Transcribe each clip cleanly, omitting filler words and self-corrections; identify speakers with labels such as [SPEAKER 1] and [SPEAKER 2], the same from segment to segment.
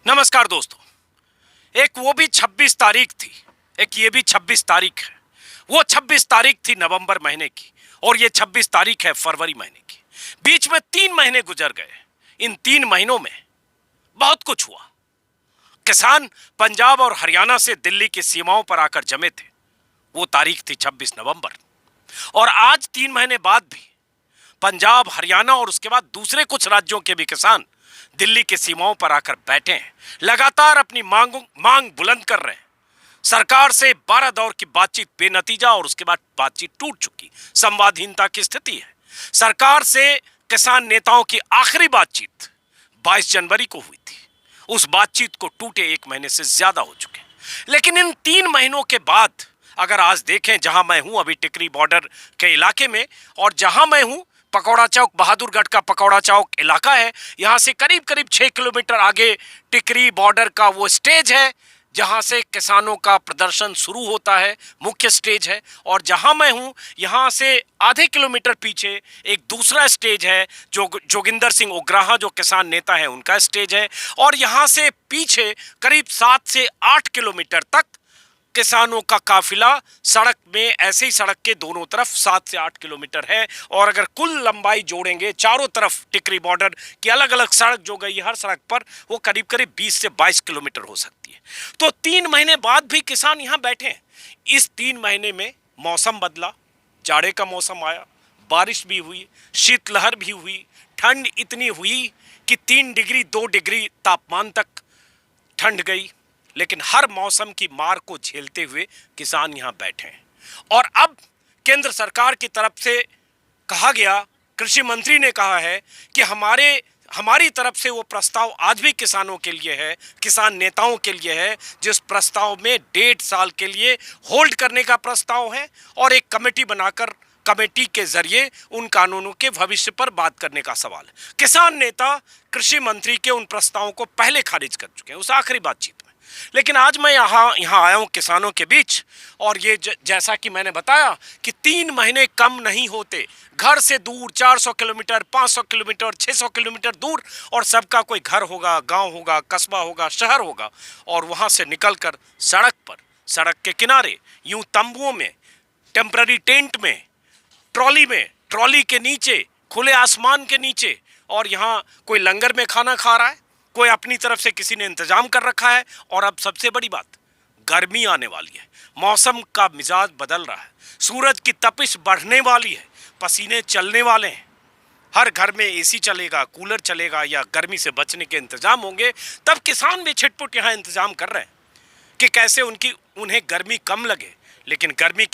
[SPEAKER 1] नमस्कार दोस्तों। एक वो भी 26 तारीख थी, एक ये भी 26 तारीख है। वो 26 तारीख थी नवंबर महीने की और ये 26 तारीख है फरवरी महीने की। बीच में 3 महीने गुजर गए। इन 3 महीनों में बहुत कुछ हुआ। किसान पंजाब और हरियाणा से दिल्ली की सीमाओं पर आकर जमे थे। वो तारीख थी 26 नवंबर। और आज 3 महीने बाद भी पंजाब, हरियाणा और उसके बाद दूसरे कुछ राज्यों के भी किसान दिल्ली की सीमाओं पर आकर बैठे हैं। लगातार अपनी मांग बुलंद कर रहे हैं। सरकार से 12 दौर की बातचीत बेनतीजा और उसके बाद बातचीत टूट चुकी, संवादहीनता की स्थिति है। सरकार से किसान नेताओं की आखिरी बातचीत 22 जनवरी को हुई थी। उस बातचीत को टूटे 1 महीने से ज्यादा हो चुके हैं। लेकिन इन 3 महीनों के बाद अगर आज देखें, जहां मैं हूं अभी टिकरी बॉर्डर के इलाके में, और जहां मैं हूं पकौड़ा चौक, बहादुरगढ़ का पकौड़ा चौक इलाका है। यहां से करीब करीब 6 किलोमीटर आगे टिकरी बॉर्डर का वो स्टेज है जहां से किसानों का प्रदर्शन शुरू होता है, मुख्य स्टेज है। और जहां मैं हूं यहां से आधे किलोमीटर पीछे एक दूसरा स्टेज है जो जोगिंदर सिंह उग्राहा जो किसान नेता है उनका स्टेज है। और यहां से पीछे करीब 7 से 8 किलोमीटर तक किसानों का काफिला सड़क में, ऐसे ही सड़क के दोनों तरफ 7 से 8 किलोमीटर है। और अगर कुल लंबाई जोड़ेंगे चारों तरफ टिकरी बॉर्डर की अलग अलग सड़क जो गई है हर सड़क पर, वो करीब करीब 20 से 22 किलोमीटर हो सकती है। तो 3 महीने बाद भी किसान यहां बैठे हैं। इस 3 महीने में मौसम बदला, जाड़े का मौसम आया, बारिश भी हुई, शीतलहर भी हुई, ठंड इतनी हुई कि 3 डिग्री 2 डिग्री तापमान तक ठंड गई। लेकिन हर मौसम की मार को झेलते हुए किसान यहां बैठे हैं। और अब केंद्र सरकार की तरफ से कहा गया, कृषि मंत्री ने कहा है कि हमारी तरफ से वो प्रस्ताव आज भी किसानों के लिए है, किसान नेताओं के लिए है, जिस प्रस्ताव में 1.5 साल के लिए होल्ड करने का प्रस्ताव है और एक कमेटी बनाकर कमेटी के जरिए उन कानूनों के भविष्य पर बात करने का सवाल है। किसान नेता कृषि मंत्री के उन प्रस्तावों को पहले खारिज कर चुके हैं उस आखिरी बातचीत में। लेकिन आज मैं यहाँ आया हूँ किसानों के बीच, और ये जैसा कि मैंने बताया कि 3 महीने कम नहीं होते। घर से दूर 400 किलोमीटर, 500 किलोमीटर, 600 किलोमीटर दूर, और सबका कोई घर होगा, गांव होगा, कस्बा होगा, शहर होगा, और वहां से निकलकर सड़क पर, सड़क के किनारे, यूं तंबुओं में, टेम्पररी टेंट में, ट्रॉली में, ट्रॉली के नीचे, खुले आसमान के नीचे, और यहाँ कोई लंगर में खाना खा रहा है, कोई अपनी तरफ से किसी ने इंतजाम कर रखा है। और अब सबसे बड़ी बात, गर्मी आने वाली है, मौसम का मिजाज बदल रहा है, सूरज की तपिश बढ़ने वाली है, पसीने चलने वाले हैं। हर घर में एसी चलेगा, कूलर चलेगा, या गर्मी से बचने के इंतजाम होंगे। तब किसान भी छिटपुट यहाँ इंतजाम कर रहे हैं कि कैसे उन्हें गर्मी कम लगे। लेकिन गर्मी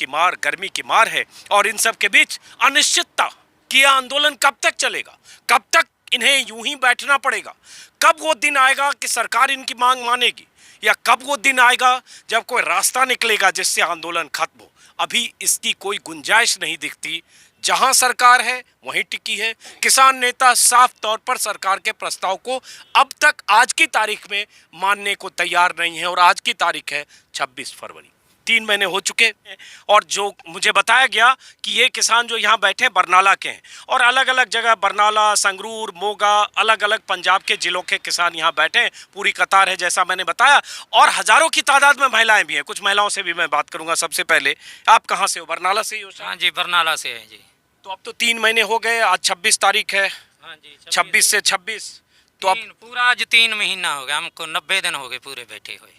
[SPEAKER 1] की मार है। और इन सब के बीच अनिश्चितता कि यह आंदोलन कब तक चलेगा, कब तक इन्हें यूं ही बैठना पड़ेगा, कब वो दिन आएगा कि सरकार इनकी मांग मानेगी, या कब वो दिन आएगा जब कोई रास्ता निकलेगा जिससे आंदोलन खत्म हो। अभी इसकी कोई गुंजाइश नहीं दिखती। जहां सरकार है वहीं टिकी है। किसान नेता साफ तौर पर सरकार के प्रस्ताव को अब तक आज की तारीख में मानने को तैयार नहीं है। और आज की तारीख है 26 फरवरी। 3 महीने हो चुके हैं। और जो मुझे बताया गया कि ये किसान जो यहाँ बैठे हैं बरनाला के हैं, और अलग अलग जगह, बरनाला, संगरूर, मोगा, अलग अलग पंजाब के जिलों के किसान यहाँ बैठे हैं। पूरी कतार है जैसा मैंने बताया, और हजारों की तादाद में महिलाएं भी हैं। कुछ महिलाओं से भी मैं बात करूंगा। सबसे पहले, आप कहाँ से हो? बरनाला से ही हो?
[SPEAKER 2] हाँ जी, बरनाला से है जी।
[SPEAKER 1] तो अब तो 3 महीने हो गए। आज 26 तारीख है।
[SPEAKER 2] हाँ जी,
[SPEAKER 1] 26 से 26 तो अब
[SPEAKER 2] पूरा आज 3 महीना हो गया हमको, 90 दिन हो गए पूरे बैठे हुए।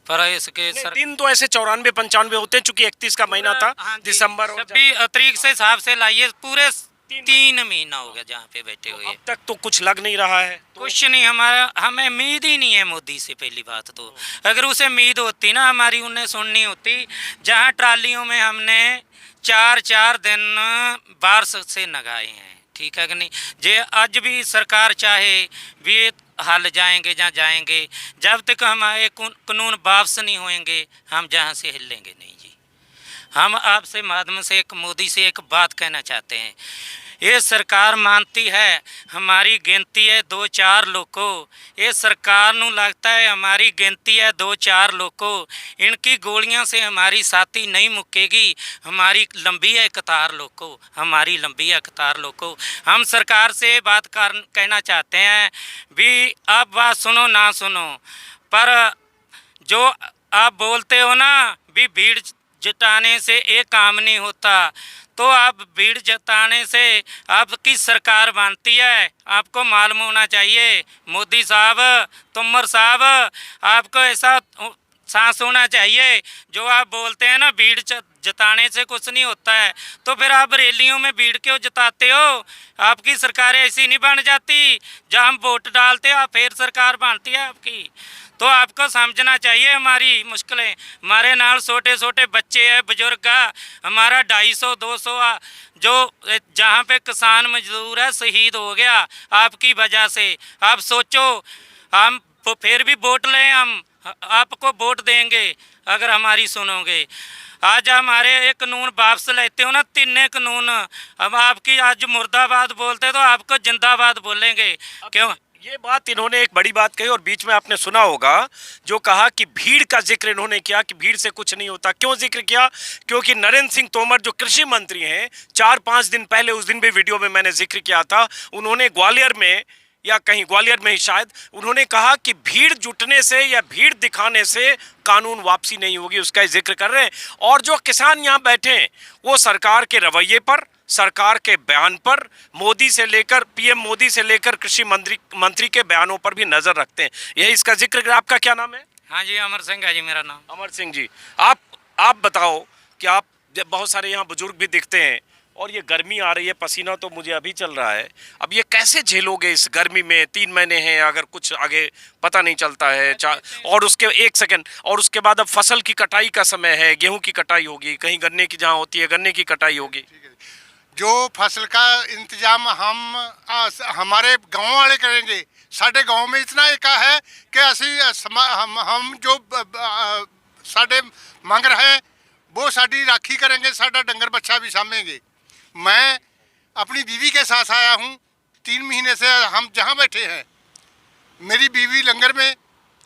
[SPEAKER 2] पर इसके
[SPEAKER 1] दिन तो ऐसे 94-95 होते हैं, चूंकि 31 का महीना था।
[SPEAKER 2] हाँ,
[SPEAKER 1] दिसंबर और
[SPEAKER 2] 26 तारीख से हिसाब से लाइए, पूरे 3 महीना हो गया जहाँ पे बैठे हुए।
[SPEAKER 1] अब तक तो कुछ लग नहीं रहा है।
[SPEAKER 2] कुछ नहीं, हमें उम्मीद ही नहीं है मोदी से। पहली बात तो अगर उसे उम्मीद होती ना, हमारी उन्हें सुननी होती। जहाँ ट्रालियों में हमने 4-4 दिन बारिश से नगाए हैं, ठीक है कि नहीं। जे आज भी सरकार चाहे भी हाल जाएंगे जहाँ जाएंगे, जब तक हमारे कानून वापस नहीं होएंगे हम जहाँ से हिलेंगे नहीं जी। हम आपसे माध्यम से एक मोदी से एक बात कहना चाहते हैं ये सरकार मानती है हमारी गिनती है 2-4 लोगों। ये सरकार नू लगता है हमारी गिनती है 2-4 लोगों। इनकी गोलियां से हमारी साथी नहीं मुकेगी। हमारी लंबी है कतार लोगों, हमारी लंबी है कतार लोगों। हम सरकार से बात कहना चाहते हैं भी आप बात सुनो ना सुनो, पर जो आप बोलते हो ना भी भीड़ जुटाने से एक काम नहीं होता, तो आप भीड़ जताने से आपकी सरकार बनती है। आपको मालूम होना चाहिए मोदी साहब, तोमर साहब, आपको ऐसा सांस होना चाहिए। जो आप बोलते हैं ना भीड़ जताने से कुछ नहीं होता है, तो फिर आप रैलियों में भीड़ क्यों जताते हो? आपकी सरकार ऐसी नहीं बन जाती। जब हम वोट डालते हो फिर सरकार बनती है आपकी। तो आपको समझना चाहिए हमारी मुश्किलें। हमारे नाल छोटे छोटे बच्चे हैं, बुजुर्ग है, हमारा 250-200 जो जहाँ पे किसान मजदूर है शहीद हो गया आपकी वजह से। आप सोचो, हम फिर भी वोट लें, हम आपको वोट देंगे अगर हमारी सुनोगे। आज हमारे एक कानून वापस लेते हो ना, 3 कानून, अब आपकी आज मुर्दाबाद बोलते तो आपको जिंदाबाद बोलेंगे। क्यों?
[SPEAKER 1] ये बात इन्होंने एक बड़ी बात कही और बीच में आपने सुना होगा जो कहा कि भीड़ का जिक्र इन्होंने किया कि भीड़ से कुछ नहीं होता। क्यों जिक्र किया? क्योंकि नरेंद्र सिंह तोमर जो कृषि मंत्री हैं, 4-5 दिन पहले, उस दिन भी वीडियो में मैंने जिक्र किया था, उन्होंने ग्वालियर में या कहीं ग्वालियर में ही शायद, उन्होंने कहा कि भीड़ जुटने से या भीड़ दिखाने से कानून वापसी नहीं होगी, उसका ही जिक्र कर रहे हैं। और जो किसान यहाँ बैठे हैं वो सरकार के रवैये पर, सरकार के बयान पर, मोदी से लेकर पीएम मोदी से लेकर कृषि मंत्री के बयानों पर भी नजर रखते हैं। यही इसका जिक्र। आपका क्या नाम है?
[SPEAKER 2] हाँ जी, अमर सिंह है जी मेरा नाम।
[SPEAKER 1] अमर सिंह जी, आप बताओ कि आप, बहुत सारे यहाँ बुजुर्ग भी दिखते हैं और ये गर्मी आ रही है, पसीना तो मुझे अभी चल रहा है, अब ये कैसे झेलोगे इस गर्मी में? 3 महीने हैं, अगर कुछ आगे पता नहीं चलता है, और उसके 1 सेकंड, और उसके बाद अब फसल की कटाई का समय है, गेहूं की कटाई होगी, कहीं गन्ने की जहाँ होती है गन्ने की कटाई होगी।
[SPEAKER 3] जो फसल का इंतजाम हमारे गांव वाले करेंगे। साढ़े गांव में इतना एका है कि हम जो साढ़े मंग रहे हैं वो साड़ी राखी करेंगे, साड़ा डंगर बच्चा भी सामेंगे। मैं अपनी बीवी के साथ आया हूँ, 3 महीने से हम जहाँ बैठे हैं, मेरी बीवी लंगर में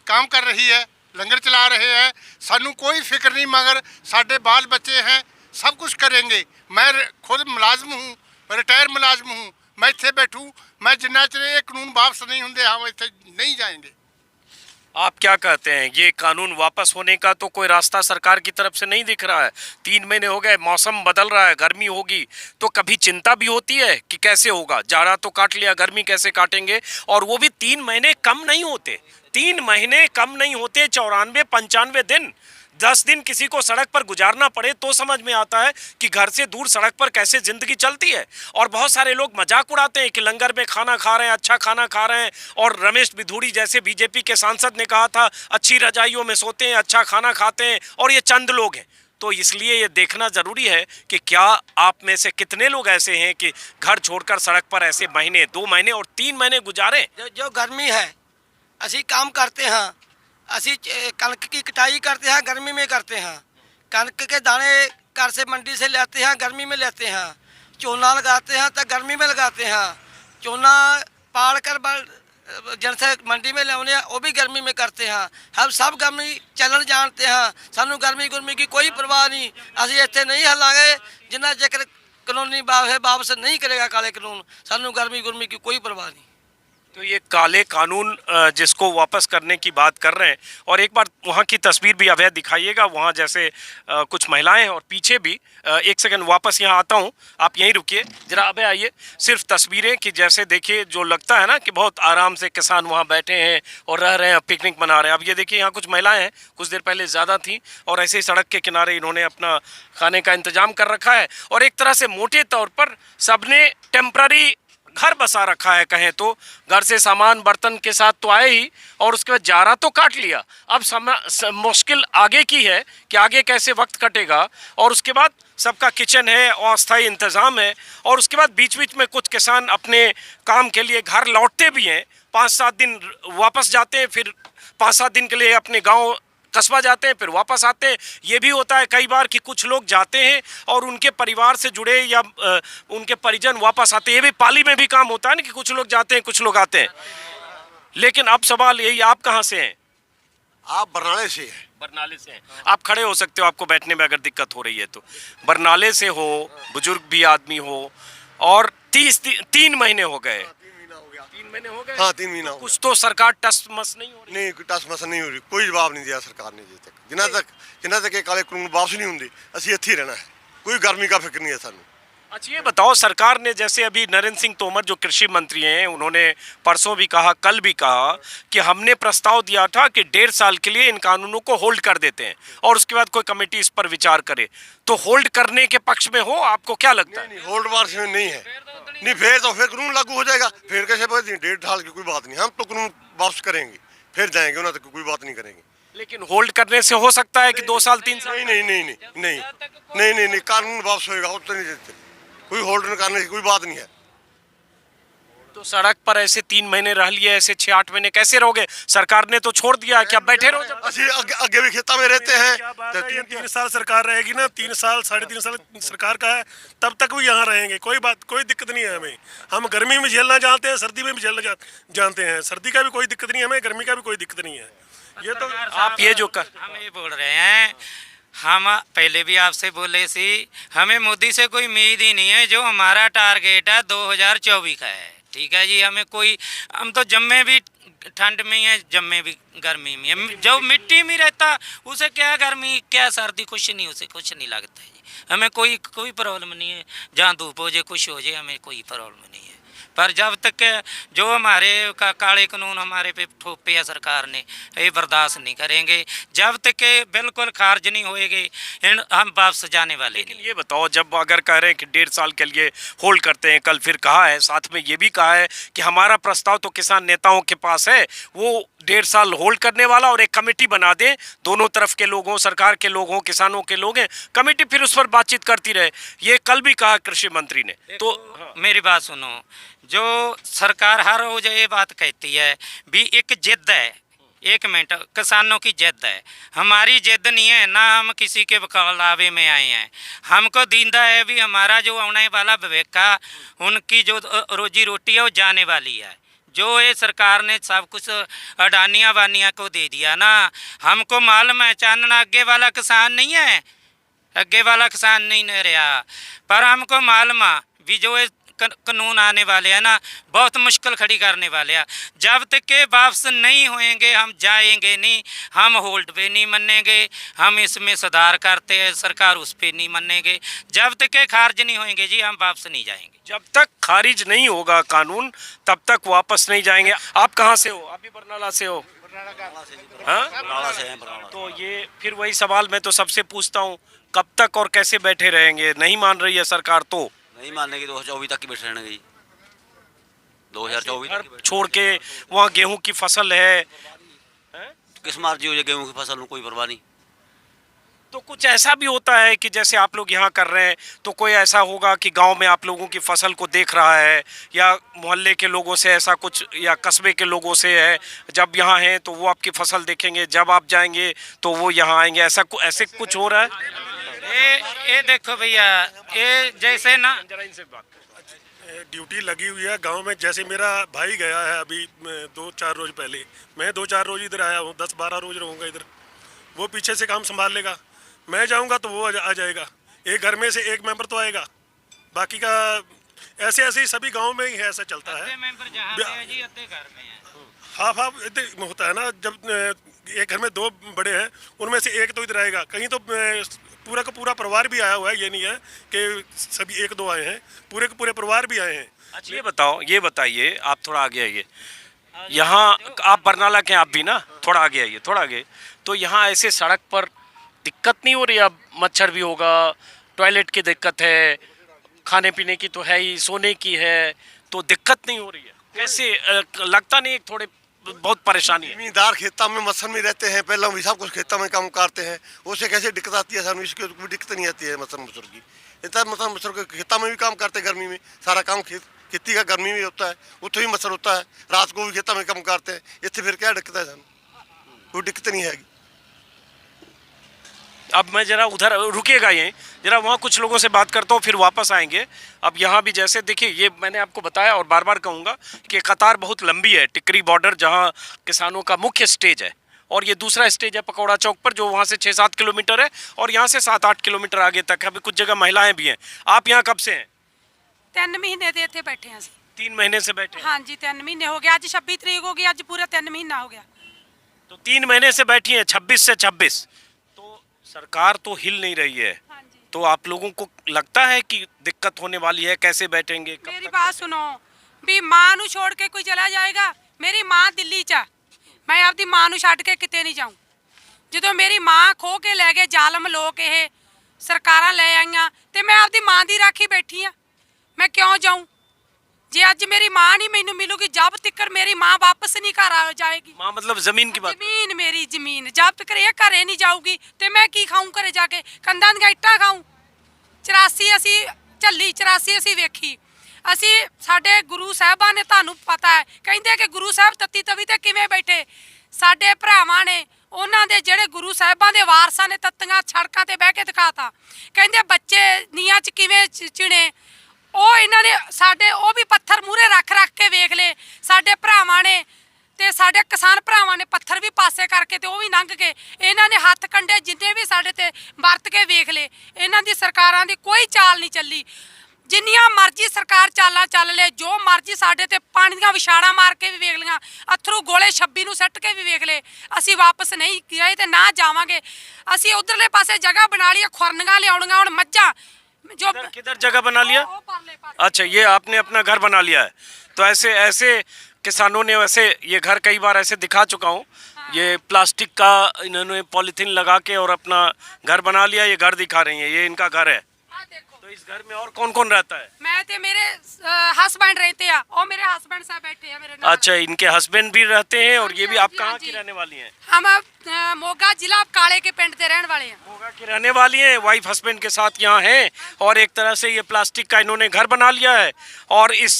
[SPEAKER 3] काम कर रही है, लंगर चला रहे हैं, सानू कोई फिक्र नहीं, मगर साढ़े बाल बच्चे हैं, सब कुछ करेंगे। मैं खुद मुलाजम हूँ, रिटायर मुलाजम हूँ, मैं इतने बैठूँ, मैं जिन्ना चर ये कानून वापस नहीं होंगे हम इतने नहीं जाएंगे।
[SPEAKER 1] आप क्या कहते हैं, ये कानून वापस होने का तो कोई रास्ता सरकार की तरफ से नहीं दिख रहा है? 3 महीने हो गए, मौसम बदल रहा है, गर्मी होगी तो कभी चिंता भी होती है कि कैसे होगा? जाड़ा तो काट लिया, गर्मी कैसे काटेंगे? और वो भी 3 महीने कम नहीं होते, 3 महीने कम नहीं होते, 94-95 दिन, 10 दिन किसी को सड़क पर गुजारना पड़े तो समझ में आता है कि घर से दूर सड़क पर कैसे जिंदगी चलती है। और बहुत सारे लोग मजाक उड़ाते हैं कि लंगर में खाना खा रहे हैं, अच्छा खाना खा रहे हैं, और रमेश बिधूड़ी जैसे बीजेपी के सांसद ने कहा था अच्छी रजाइयों में सोते हैं, अच्छा खाना खाते हैं, और ये चंद लोग हैं। तो इसलिए ये देखना ज़रूरी है कि क्या आप में से कितने लोग ऐसे हैं कि घर छोड़कर सड़क पर ऐसे महीने, 2 महीने और 3 महीने गुजारे।
[SPEAKER 4] जो गर्मी है, असी काम करते हैं, असी कनक की कटाई करते हैं, गर्मी में करते हैं। कनक के दाने घर से मंडी से लेते हैं, गर्मी में लेते हैं। चोना लगाते हैं तो गर्मी में लगाते हैं। चोना पाड़ कर जिनसे मंडी में लाने हैं वो भी गर्मी में करते हैं। हम सब गर्मी चलन जानते हैं, सानू गर्मी गुरमी की कोई परवाह नहीं। असी इतने नहीं हलांगे जिन्ना जेकर कानूनी वापस नहीं करेगा काले कानून, सानू गर्मी गुरमी की कोई परवाह नहीं।
[SPEAKER 1] तो ये काले कानून जिसको वापस करने की बात कर रहे हैं, और एक बार वहाँ की तस्वीर भी अवैध दिखाइएगा, वहाँ जैसे कुछ महिलाएं हैं और पीछे भी 1 सेकंड वापस यहाँ आता हूँ, आप यहीं रुकिए जरा, अबे आइए। सिर्फ तस्वीरें कि जैसे देखिए, जो लगता है ना कि बहुत आराम से किसान वहाँ बैठे हैं और रह रहे हैं, पिकनिक मना रहे हैं। अब ये देखिए यहाँ कुछ महिलाएँ हैं, कुछ देर पहले ज़्यादा थी, और ऐसे ही सड़क के किनारे इन्होंने अपना खाने का इंतजाम कर रखा है। और एक तरह से मोटे तौर पर सबने टेम्प्ररी घर बसा रखा है, कहें तो घर से सामान बर्तन के साथ तो आए ही, और उसके बाद जारा तो काट लिया। अब मुश्किल आगे की है कि आगे कैसे वक्त कटेगा। और उसके बाद सबका किचन है, अस्थायी इंतज़ाम है, और उसके बाद बीच बीच में कुछ किसान अपने काम के लिए घर लौटते भी हैं, 5-7 दिन वापस जाते हैं, फिर 5-7 दिन के लिए अपने गाँव कस्बा जाते हैं फिर वापस आते हैं। ये भी होता है कई बार कि कुछ लोग जाते हैं और उनके परिवार से जुड़े या उनके परिजन वापस आते हैं। ये भी पाली में भी काम होता है ना कि कुछ लोग जाते हैं कुछ लोग आते हैं। लेकिन अब सवाल यही, आप कहाँ से हैं?
[SPEAKER 5] आप बरनाले से हैं।
[SPEAKER 1] बरनाले से हैं। आप खड़े हो सकते हो, आपको बैठने में अगर दिक्कत हो रही है तो। बरनाले से हो, बुजुर्ग भी आदमी हो, और 3 महीने हो गए। 3 महीने हो गए।
[SPEAKER 5] हाँ 3 महीना हो गया।
[SPEAKER 1] कुछ तो सरकार टस मस नहीं हो रही।
[SPEAKER 5] नहीं टस मस नहीं हो रही, कोई जवाब नहीं दिया सरकार ने अजे तक। जिन्ना तक ये काले कानून वापस नहीं होंगे ਅਸੀਂ ਇੱਥੇ ਹੀ रहना है। कोई गर्मी का फिक्र नहीं है सानू।
[SPEAKER 1] अच्छा ये बताओ, सरकार ने जैसे अभी नरेंद्र सिंह तोमर जो कृषि मंत्री हैं, उन्होंने परसों भी कहा, कल भी कहा कि हमने प्रस्ताव दिया था कि 1.5 साल के लिए इन कानूनों को होल्ड कर देते हैं और उसके बाद कोई कमेटी इस पर विचार करे। तो होल्ड करने के पक्ष में हो, आपको क्या लगता है?
[SPEAKER 5] नहीं होल्ड वार्स में नहीं है। नहीं फिर तो फिर कानून लागू हो जाएगा। फिर कैसे 1.5 साल की कोई बात नहीं, हम तो कानून वापस करेंगे, फिर जाएंगे, उन्हें तक कोई बात नहीं करेंगे।
[SPEAKER 1] लेकिन होल्ड करने से हो सकता है कि 2 साल 3 साल।
[SPEAKER 5] नहीं नहीं नहीं नहीं नहीं नहीं नहीं नहीं कानून वापस होएगा, वो तो नहीं देते। कोई होल्ड करने की कोई बात नहीं है।
[SPEAKER 1] तो सड़क पर ऐसे 3 महीने रह लिए, ऐसे 6-8 महीने कैसे रहोगे? सरकार ने तो छोड़ दिया कि अब बैठे रहो। जब
[SPEAKER 5] ਅਸੀਂ ਅੱਗੇ भी खेता में रहते हैं।
[SPEAKER 6] क्या बात है, ये 3 साल सरकार रहेगी ना, 3 साल 3.5 साल सरकार का है, तब तक भी यहाँ रहेंगे। कोई दिक्कत नहीं है हमें। हम गर्मी में झेलना जानते हैं, सर्दी में भी झेलना जानते हैं। सर्दी का भी कोई दिक्कत नहीं है हमें, गर्मी का भी कोई दिक्कत नहीं है। ये तो
[SPEAKER 1] आप ये जो
[SPEAKER 2] हम ये बोल रहे हैं, हम पहले भी आपसे बोले सी, हमें मोदी से कोई उम्मीद ही नहीं है। जो हमारा टारगेट है 2024 का है, ठीक है जी। हमें कोई, हम तो जम्मे भी ठंड में है, जम्मे भी गर्मी में है। जो मिट्टी में रहता उसे क्या गर्मी क्या सर्दी कुछ नहीं, उसे कुछ नहीं लगता है जी। हमें कोई प्रॉब्लम नहीं है, जहाँ धूप हो जाए कुछ हो जाए, हमें कोई प्रॉब्लम नहीं है। पर जब तक जो हमारे काले कानून हमारे पे थोपे है सरकार ने, ये बर्दाश्त नहीं करेंगे। जब तक बिल्कुल खारिज नहीं होएगी हम वापस जाने वाले नहीं।
[SPEAKER 1] ये बताओ, जब अगर कह रहे हैं कि 1.5 साल के लिए होल्ड करते हैं, कल फिर कहा है, साथ में ये भी कहा है कि हमारा प्रस्ताव तो किसान नेताओं के पास है, वो 1.5 साल होल्ड करने वाला, और एक कमेटी बना दें, दोनों तरफ के लोग हों, सरकार के लोग हों, किसानों के लोग हैं, कमेटी फिर उस पर बातचीत करती रहे। ये कल भी कहा कृषि मंत्री ने। तो
[SPEAKER 2] मेरी बात सुनो, जो सरकार हर रोज ये बात कहती है भी एक जिद है, 1 मिनट, किसानों की जिद है। हमारी जिद नहीं है, ना हम किसी के बकलावे में आए हैं। हमको दींदा है भी हमारा जो आने वाला भविष्य, उनकी जो रोजी रोटी है वो जाने वाली है। जो ये सरकार ने सब कुछ अडानिया वानिया को दे दिया ना, हमको मालूम है चानना अगे वाला किसान नहीं है, अगे वाला किसान नहीं रहा। पर हमको मालूम है भी जो ये कानून आने वाले हैं ना, बहुत मुश्किल खड़ी करने वाले हैं। जब तक के वापस नहीं होएंगे हम जाएंगे नहीं, हम होल्ड पे नहीं मानेंगे, हम इसमें सुधार करते हैं, सरकार उस पे नहीं मानेंगे। जब तक के खारिज नहीं होएंगे जी, हम वापस नहीं जाएंगे।
[SPEAKER 1] जब तक खारिज नहीं होगा कानून, तब तक वापस नहीं जाएंगे। आप कहाँ से हो? आप भी बरनाला से हो? हाँ? तो ये फिर वही सवाल मैं तो सबसे पूछता हूँ, कब तक और कैसे बैठे रहेंगे? नहीं मान रही है सरकार तो
[SPEAKER 7] नहीं मानने की 2024 तक की बैठे रहने की। 2024 तक
[SPEAKER 1] छोड़ के वहाँ गेहूं की फसल है,
[SPEAKER 7] किस मर्जी हो जाए, गेहूं की फसल में कोई परवाह नहीं।
[SPEAKER 1] तो कुछ ऐसा भी होता है कि जैसे आप लोग यहाँ कर रहे हैं, तो कोई ऐसा होगा कि गांव में आप लोगों की फसल को देख रहा है, या मोहल्ले के लोगों से ऐसा कुछ, या कस्बे के लोगों से है, जब यहाँ हैं तो वो आपकी फसल देखेंगे, जब आप जाएंगे तो वो यहाँ आएंगे, ऐसे कुछ हो रहा है?
[SPEAKER 2] ये देखो भैया, ये जैसे ना
[SPEAKER 6] ड्यूटी लगी हुई है गांव में। जैसे मेरा भाई गया है अभी 2-4 रोज पहले, मैं 2-4 रोज इधर आया हूँ, 10-12 रोज रहूँगा इधर। वो पीछे से काम संभाल लेगा, मैं जाऊँगा तो वो आ जाएगा। एक घर में से एक मेंबर तो आएगा, बाकी का ऐसे ही सभी गाँव में ही है, ऐसा चलता है। हाफ होता है ना, जब एक घर में 2 बड़े हैं, उनमें से एक तो इधर आएगा। कहीं तो पूरा का पूरा परिवार भी आया हुआ है, ये नहीं है कि सभी 1-2 आए हैं, पूरे के पूरे परिवार भी आए हैं।
[SPEAKER 1] अच्छा ये बताइए, आप थोड़ा आगे आइए। यहाँ आप बरनाला के, आप भी ना, थोड़ा आगे आइए, थोड़ा आगे। तो यहाँ ऐसे सड़क पर दिक्कत नहीं हो रही? अब मच्छर भी होगा, टॉयलेट की दिक्कत है, खाने पीने की तो है ही, सोने की है, तो दिक्कत नहीं हो रही है? कैसे लगता नहीं थोड़े बहुत परेशानी है?
[SPEAKER 5] जमींदार खेता में मच्छर में रहते हैं, पहले भी सब कुछ खेता में काम करते हैं, उससे कैसे दिक्कत आती है सानू? इसकी कोई दिक्कत नहीं आती है मच्छर की। इतना मच्छर के खेता में भी काम करते हैं, गर्मी में सारा काम खेती का गर्मी में होता है, उत्थे भी मच्छर होता है, रात को भी खेता में काम करते हैं। इतने फिर क्या दिक्कत है सानू? कोई दिक्कत नहीं है।
[SPEAKER 1] अब मैं जरा उधर रुकिएगा, यहीं जरा वहाँ कुछ लोगों से बात करता हूँ, फिर वापस आएंगे। अब यहाँ भी जैसे देखिए, ये मैंने आपको बताया और बार बार कहूँगा कि कतार बहुत लंबी है। टिकरी बॉर्डर जहाँ किसानों का मुख्य स्टेज है, और ये दूसरा स्टेज है पकौड़ा चौक पर, जो वहाँ से 6-7 किलोमीटर है, और यहाँ से 7-8 किलोमीटर आगे तक है। अभी कुछ जगह महिलाएं भी हैं। आप यहाँ कब से हैं?
[SPEAKER 8] 3 महीने ਦੇ ਇੱਥੇ ਬੈਠੇ ਹਾਂ ਅਸੀਂ।
[SPEAKER 1] 3 महीने से बैठे हैं।
[SPEAKER 8] ਹਾਂਜੀ 3 ਮਹੀਨੇ ਹੋ ਗਏ। ਅੱਜ 26 ਤਰੀਕ ਹੋ ਗਈ, ਅੱਜ ਪੂਰਾ 3 ਮਹੀਨਾ ਹੋ ਗਿਆ।
[SPEAKER 1] तो 3 महीने से बैठी हैं, 26 से 26। तो सरकार तो हिल नहीं रही है,
[SPEAKER 8] ਹਾਂਜੀ
[SPEAKER 1] तो आप लोगों को लगता है कि दिक्कत होने वाली है? कैसे बैठेंगे? कब
[SPEAKER 8] ਮੇਰੀ
[SPEAKER 1] तक
[SPEAKER 8] ਬਾਤ ਸੁਣੋ ਵੀ ਮਾਂ ਨੂੰ ਛੋੜ ਕੇ ਕੋਈ ਚਲਾ ਜਾਏਗਾ? ਮੇਰੀ ਮਾਂ ਦਿੱਲੀ 'ਚ ਆ, ਮੈਂ ਆਪਦੀ ਮਾਂ ਨੂੰ ਛੱਡ ਕੇ ਕਿਤੇ ਨਹੀਂ ਜਾਊਂ। ਜਦੋਂ ਮੇਰੀ ਮਾਂ ਖੋ ਕੇ ਲੈ ਗਏ ਜ਼ਾਲਮ ਲੋਕ, ਇਹ ਸਰਕਾਰਾਂ ਲੈ ਆਈਆਂ, ਤੇ ਮੈਂ ਆਪਦੀ ਮਾਂ ਦੀ ਰਾਖੀ ਬੈਠੀ ਆ। ਮੈਂ ਕਿਉਂ ਜਾਊਂ? ਜੇ ਅੱਜ ਮੇਰੀ ਮਾਂ ਨਹੀਂ ਮੈਨੂੰ ਮਿਲੂਗੀ, ਜਬ ਤੱਕ ਮੇਰੀ ਮਾਂ ਵਾਪਸ ਨਹੀਂ ਘਰ ਆ ਜਾਏਗੀ।
[SPEAKER 1] माँ मतलब जमीन की बात?
[SPEAKER 8] ਜ਼ਮੀਨ ਮੇਰੀ ਜ਼ਮੀਨ ਜਦ ਤੱਕ ਇਹ ਘਰੇ ਨਹੀਂ ਜਾਊਗੀ, ਤੇ ਮੈਂ ਕੀ ਖਾਊਂ ਘਰੇ ਜਾ ਕੇ? ਕੰਧਾਂ ਦੀਆਂ ਇੱਟਾਂ ਖਾਊਂ? 84 ਅਸੀਂ ਝੱਲੀ, 84 ਅਸੀਂ ਵੇਖੀ। ਅਸੀਂ ਸਾਡੇ ਗੁਰੂ ਸਾਹਿਬਾਂ ਨੇ, ਤੁਹਾਨੂੰ ਪਤਾ ਹੈ, ਕਹਿੰਦੇ ਕਿ ਗੁਰੂ ਸਾਹਿਬ ਤੱਤੀ ਤਵੀ ਤੇ ਕਿਵੇਂ ਬੈਠੇ। ਸਾਡੇ ਭਰਾਵਾਂ ਨੇ, ਉਹਨਾਂ ਦੇ ਜਿਹੜੇ ਗੁਰੂ ਸਾਹਿਬਾਂ ਦੇ ਵਾਰਸਾਂ ਨੇ, ਤੱਤੀਆਂ ਸੜਕਾਂ ਤੇ ਬਹਿ ਕੇ ਦਿਖਾਤਾ। ਕਹਿੰਦੇ ਬੱਚੇ ਨੀਆਂ 'ਚ ਕਿਵੇਂ ਚਿਣੇ। ਉਹ ਇਹਨਾਂ ਨੇ ਸਾਡੇ ਉਹ ਵੀ ਪੱਥਰ ਮੂਹਰੇ ਰੱਖ ਰੱਖ ਕੇ ਵੇਖ ਲਏ। ਸਾਡੇ ਭਰਾਵਾਂ ਨੇ ਤੇ ਸਾਡੇ ਕਿਸਾਨ ਭਰਾਵਾਂ ਨੇ ਪੱਥਰ ਵੀ ਪਾਸੇ ਕਰਕੇ ਤੇ ਉਹ ਵੀ ਲੰਘ ਕੇ, ਇਹਨਾਂ ਨੇ ਹੱਥ ਕੰਡੇ ਜਿੰਨੇ ਵੀ ਸਾਡੇ ਤੇ ਵਰਤ ਕੇ ਵੇਖ ਲਏ। ਇਹਨਾਂ ਦੀ ਸਰਕਾਰਾਂ ਦੀ ਕੋਈ ਚਾਲ ਨਹੀਂ ਚੱਲੀ। ਜਿੰਨੀਆਂ ਮਰਜ਼ੀ ਸਰਕਾਰ ਚਾਲਾਂ ਚੱਲ ਲੇ, ਜੋ ਮਰਜ਼ੀ ਸਾਡੇ ਤੇ ਪਾਣੀ ਦੀਆਂ ਵਿਛਾੜਾਂ ਮਾਰ ਕੇ ਵੀ ਵੇਖ ਲੀਆਂ, ਅਥਰੂ ਗੋਲੇ 26 ਨੂੰ ਸੱਟ ਕੇ ਵੀ ਵੇਖ ਲਏ। ਅਸੀਂ ਵਾਪਸ ਨਹੀਂ ਗਏ ਤੇ ਨਾ ਜਾਵਾਂਗੇ। ਅਸੀਂ ਉਧਰਲੇ ਪਾਸੇ ਜਗ੍ਹਾ ਬਣਾ ਲਈ, ਖੁਰਨੀਆਂ ਲਿਆਉਣੀਆਂ ਹੁਣ ਮੱਝਾਂ जो
[SPEAKER 1] किधर जगह बना लिया?
[SPEAKER 8] वो परले पासे।
[SPEAKER 1] अच्छा, ये आपने अपना घर बना लिया है। तो ऐसे ऐसे किसानों ने, वैसे ये घर कई बार ऐसे दिखा चुका हूँ, ये प्लास्टिक का इन्होंने पॉलीथीन लगा के और अपना घर बना लिया। ये घर दिखा रही है, ये इनका घर है।
[SPEAKER 8] हाँ, देखो
[SPEAKER 1] तो इस घर में और कौन कौन रहता है?
[SPEAKER 8] मैं ते मेरे हस्बैंड रहते हैं, और मेरे हस्बैंड साहब बैठे हैं मेरे नाल।
[SPEAKER 1] अच्छा, इनके हस्बैंड भी रहते हैं। और ये भी आप
[SPEAKER 8] जी,
[SPEAKER 1] कहाँ
[SPEAKER 8] हाँ
[SPEAKER 1] की
[SPEAKER 8] जी।
[SPEAKER 1] रहने वाली हैं?
[SPEAKER 8] हम मोगा जिला काले के पिंड के रहने वाले हैं।
[SPEAKER 1] मोगा की रहने वाली हैं, वाइफ हस्बैंड के साथ यहाँ हैं। और एक तरह से ये प्लास्टिक का इन्होंने घर बना लिया है। और इस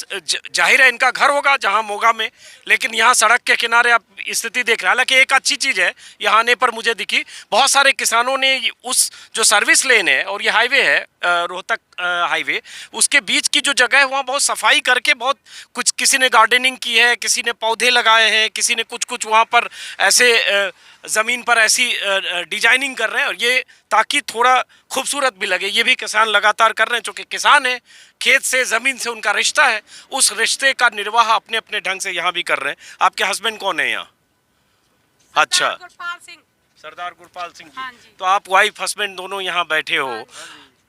[SPEAKER 1] जाहिर है इनका घर होगा जहाँ मोगा में, लेकिन यहाँ सड़क के किनारे आप स्थिति देख रहे हैं। हालांकि एक अच्छी चीज़ है यहाँ आने पर मुझे दिखी, बहुत सारे किसानों ने उस जो सर्विस लेन है और ये हाईवे है रोहतक हाईवे, उसके बीच की जो जगह है वहाँ बहुत सफाई करके, बहुत कुछ किसी ने गार्डनिंग की है, किसी ने पौधे लगाए हैं, किसी ने कुछ कुछ वहाँ पर ऐसे ज़मीन पर ऐसी डिजाइनिंग कर रहे हैं। और ये ताकि थोड़ा खूबसूरत भी लगे, ये भी किसान लगातार कर रहे हैं। चूँकि किसान है, खेत से ज़मीन से उनका रिश्ता है, उस रिश्ते का निर्वाह अपने अपने ढंग से यहाँ भी कर रहे हैं। आपके हस्बैंड कौन है यहाँ? अच्छा,
[SPEAKER 8] गुरपाल सिंह।
[SPEAKER 1] सरदार गुरपाल सिंह
[SPEAKER 8] हाँ
[SPEAKER 1] जी।
[SPEAKER 8] जी।
[SPEAKER 1] तो आप वाइफ हस्बैंड दोनों यहाँ बैठे हो,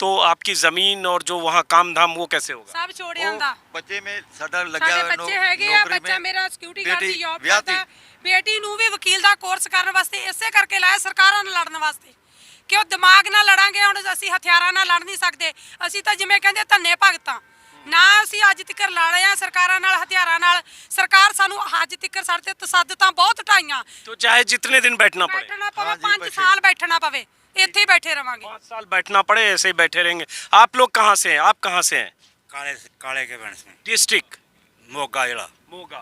[SPEAKER 1] तो आपकी ज़मीन और जो वहाँ काम धाम वो कैसे होगा?
[SPEAKER 8] सब छोड़े आंदा।
[SPEAKER 5] ਬੱਚੇ ਮੇ ਸਾਡਾ
[SPEAKER 8] ਸਾਡੇ
[SPEAKER 5] ਲੱਗਿਆ
[SPEAKER 8] ਬੱਚੇ ਹੈਗੇ ਆ, ਬੱਚਾ ਮੇਰਾ ਸਿਕਿਉਰਿਟੀ ਗਾਰਡ ਦੀ ਜੌਬ ਕਰਦਾ। ਬੇਟੀ ਨੂੰ ਵੀ ਵਕੀਲ ਦਾ ਕੋਰਸ ਕਰਨ ਵਾਸਤੇ ਇਸੇ ਕਰਕੇ ਲਾਇਆ, ਸਰਕਾਰਾਂ ਨਾਲ ਲੜਨ ਵਾਸਤੇ। ਕਿ ਉਹ ਦਿਮਾਗ ਨਾਲ ਲੜਾਂਗੇ, ਹੁਣ ਅਸੀਂ ਹਥਿਆਰਾਂ ਨਾਲ ਲੜ ਨਹੀਂ ਸਕਦੇ। ਅਸੀਂ ਤਾਂ ਜਿਵੇਂ ਕਹਿੰਦੇ ਧੰਨੇ ਭਗਤਾਂ ਨਾ, ਅਸੀਂ ਅੱਜ ਤੱਕ ਲੜੇ ਆ ਸਰਕਾਰਾਂ ਨਾਲ, ਹਥਿਆਰਾਂ ਨਾਲ। ਸਰਕਾਰ ਸਾਨੂੰ ਅੱਜ ਤੱਕ ਸਾਡੇ ਤੇ ਤਸੱਦਦਾਂ ਬਹੁਤ ਢਾਈਆਂ।
[SPEAKER 1] तो चाहे जितने दिन बैठना पड़े,
[SPEAKER 8] ਬੈਠਣਾ ਪਵੇ, 5 ਸਾਲ ਬੈਠਣਾ ਪਵੇ, ਇੱਥੇ ਹੀ ਬੈਠੇ ਰਵਾਂਗੇ।
[SPEAKER 1] 5 साल बैठना पड़े, ऐसे ही बैठे रहेंगे। आप लोग कहाँ से हैं? आप कहाँ से हैं?
[SPEAKER 9] काले काले के पिंड से
[SPEAKER 1] डिस्ट्रिक्ट
[SPEAKER 9] मोगा जिला।
[SPEAKER 1] मोगा।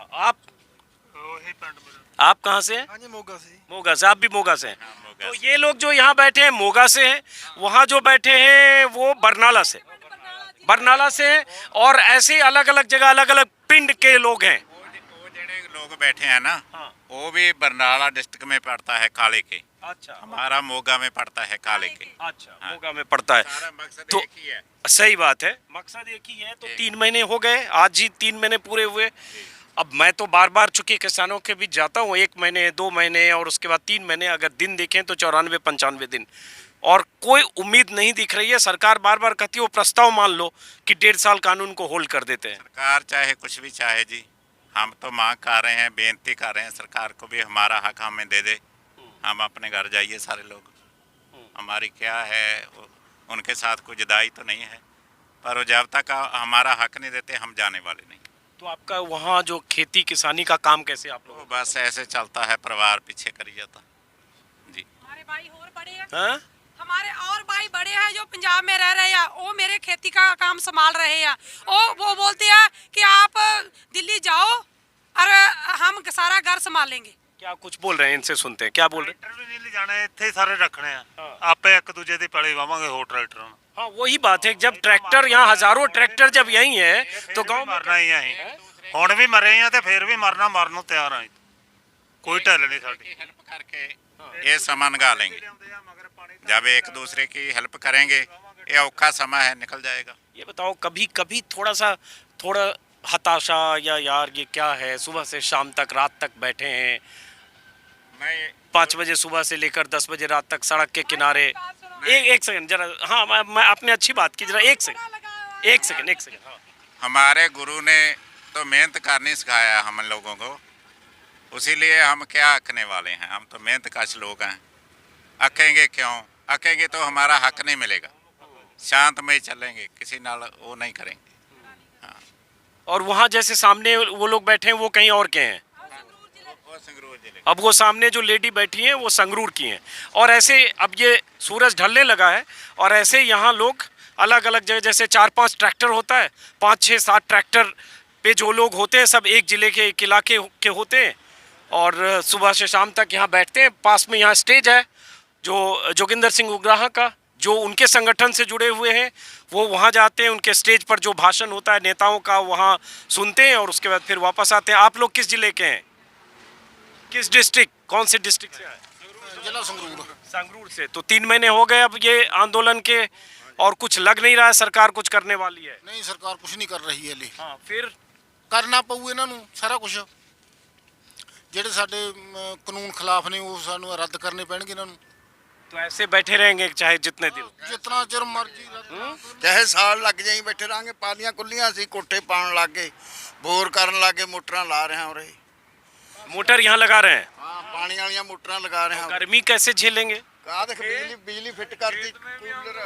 [SPEAKER 1] आप कहाँ से हैं?
[SPEAKER 3] हाँ जी, मोगा से।
[SPEAKER 1] मोगा से। आप भी मोगा से हैं? तो ये लोग जो यहाँ बैठे हैं मोगा से हैं, वहाँ जो बैठे हैं वो बरनाला से, बरनाला से हैं। और ऐसे अलग अलग जगह अलग अलग पिंड के लोग हैं।
[SPEAKER 10] वो ਜਿਹੜੇ लोग बैठे हैं ना,
[SPEAKER 1] हाँ।
[SPEAKER 10] वो भी बरनाला डिस्ट्रिक्ट में पड़ता है काले के।
[SPEAKER 1] अच्छा,
[SPEAKER 10] हमारा मोगा में पड़ता है काले के।
[SPEAKER 1] अच्छा, मोगा में पड़ता है।
[SPEAKER 10] सारा मकसद
[SPEAKER 1] तो
[SPEAKER 10] एक ही है।
[SPEAKER 1] सही बात है, मकसद एक ही है। तो 3 महीने हो गए, आज ही 3 महीने पूरे हुए। अब मैं तो बार बार चूंकि किसानों के बीच जाता हूँ, 1 महीने 2 महीने और उसके बाद 3 महीने, अगर दिन देखें तो 94-95 दिन, और कोई उम्मीद नहीं दिख रही है। सरकार बार बार कहती है, वो प्रस्ताव मान लो कि 1.5 साल कानून को होल्ड कर देते हैं।
[SPEAKER 10] सरकार चाहे कुछ भी चाहे जी, हम तो मांग कर रहे हैं, बेनती कर रहे हैं सरकार को भी हमारा हक हमें दे दे, हम अपने घर जाइए सारे लोग। हमारी क्या है, उनके साथ कोई जुदाई तो नहीं है, पर वो जब तक हमारा हक नहीं देते हम जाने वाले नहीं।
[SPEAKER 1] तो आपका वहाँ जो खेती किसानी का काम कैसे आप
[SPEAKER 10] तो
[SPEAKER 1] लोग?
[SPEAKER 10] बस ऐसे चलता है, परिवार पीछे करी जाता जी।
[SPEAKER 8] हमारे भाई और बड़े हैं,
[SPEAKER 1] हाँ?
[SPEAKER 8] हमारे और भाई बड़े हैं जो पंजाब में रह रहे हैं, वो मेरे खेती का काम संभाल रहे हैं। वो बोलते हैं कि आप दिल्ली जाओ और हम सारा घर संभालेंगे।
[SPEAKER 1] क्या कुछ बोल रहे हैं, इनसे सुनते हैं क्या बोल रहे हैं।
[SPEAKER 6] ट्रैक्टर भी नहीं ले जाने, ਇੱਥੇ ही ਸਾਰੇ ਰੱਖਣੇ ਆ
[SPEAKER 1] हाँ।
[SPEAKER 6] ਆਪੇ ਇੱਕ ਦੂਜੇ ਦੀ ਪਲੀ ਵਾਵਾਂਗੇ ਹੋਰ ਟਰੈਕਟਰਾਂ ਨਾਲ
[SPEAKER 1] हाँ वही बात है, जब ट्रैक्टर यहाँ हजारों ट्रैक्टर जब यही है तो गांव में
[SPEAKER 6] ਮਰਨਾ ਹੀ ਆ ਅਸੀਂ ਹੁਣ ਵੀ ਮਰੇ ਆ ਤੇ ਫੇਰ ਵੀ ਮਰਨ ਨੂੰ ਤਿਆਰ ਆ ਕੋਈ ਢਿੱਲ ਨਹੀਂ ਸਾਡੀ
[SPEAKER 10] हेल्प करके ये सामान गा लेंगे। जब एक दूसरे की हेल्प करेंगे ये औखा समय है निकल जाएगा।
[SPEAKER 1] ये बताओ कभी कभी थोड़ा हताशा या यार ये क्या है, सुबह से शाम तक रात तक बैठे हैं,
[SPEAKER 10] मैं
[SPEAKER 1] 5 बजे सुबह से लेकर 10 बजे रात तक सड़क के किनारे। एक सेकंड जरा, हाँ मैं आपने अच्छी बात की, जरा एक सेकंड हाँ।
[SPEAKER 10] हमारे गुरु ने तो मेहनत करनी सिखाया हम लोगों को, उसीलिए हम क्या अकने वाले हैं, हम तो मेहनत कश लोग हैं। अकेंगे क्यों, अकेंगे तो हमारा हक नहीं मिलेगा। शांतमय चलेंगे, किसी नाल वो नहीं करेंगे।
[SPEAKER 1] और वहाँ जैसे सामने वो लोग बैठे हैं वो कहीं और के हैं,
[SPEAKER 10] वो संगरूर जिले
[SPEAKER 1] अब वो सामने जो लेडी बैठी हैं वो संगरूर की हैं। और ऐसे अब ये सूरज ढलने लगा है और ऐसे यहाँ लोग अलग अलग जगह, जैसे 4-5 ट्रैक्टर होता है, 5-6-7 ट्रैक्टर पे जो लोग होते हैं सब एक ज़िले के एक इलाके के होते हैं और सुबह से शाम तक यहाँ बैठते हैं। पास में यहाँ स्टेज है जो जोगिंदर सिंह उग्राहा का, जो उनके संगठन से जुड़े हुए हैं, वो वहाँ जाते हैं, उनके स्टेज पर जो भाषण होता है नेताओं का वहाँ सुनते हैं और उसके बाद फिर वापस आते हैं। आप लोग किस ज़िले के हैं, किस डिस्ट्रिक्ट, कौन से डिस्ट्रिक्ट से आए?
[SPEAKER 3] जिला संगरूर।
[SPEAKER 1] संगरूर से। तो 3 महीने हो गए अब ये आंदोलन के और कुछ लग नहीं रहा है सरकार कुछ करने वाली है।
[SPEAKER 3] नहीं सरकार कुछ नहीं कर रही है ले
[SPEAKER 1] हाँ फिर
[SPEAKER 3] करना पਊ ਇਹਨਾਂ ਨੂੰ ਸਾਰਾ ਕੁਝ, ਜਿਹੜੇ ਸਾਡੇ ਕਾਨੂੰਨ ਖਿਲਾਫ ਨੇ ਉਹ ਸਾਨੂੰ ਰੱਦ ਕਰਨੇ ਪੈਣਗੇ ਇਹਨਾਂ ਨੂੰ।
[SPEAKER 1] तो ऐसे बैठे रहेंगे चाहे जितने दिन।
[SPEAKER 3] जितना चिर मर्जी
[SPEAKER 5] ਚਾਹੇ ਸਾਲ ਲੱਗ ਜਾਈ ਬੈਠੇ ਰਾਂਗੇ। ਪਾਲੀਆਂ ਕੁੱਲੀਆਂ ਸੀ, ਕੋਠੇ ਪਾਉਣ ਲੱਗ ਗਏ, ਬੋਰ ਕਰਨ ਲੱਗ ਗਏ, ਮੋਟਰਾਂ ਲਾ ਰਹੇ ਹਾਂ ਉਰੇ।
[SPEAKER 1] मोटर यहाँ लगा रहे हैं,
[SPEAKER 5] ਹਾਂ ਪਾਣੀ ਵਾਲੀਆਂ ਮੋਟਰਾਂ ਲਗਾ ਰਹੇ ਹਾਂ।
[SPEAKER 1] गर्मी कैसे झेलेंगे?
[SPEAKER 5] ਆਹ ਦੇਖ ਬਿਜਲੀ ਫਿੱਟ ਕਰਦੀ ਕੂਲਰ।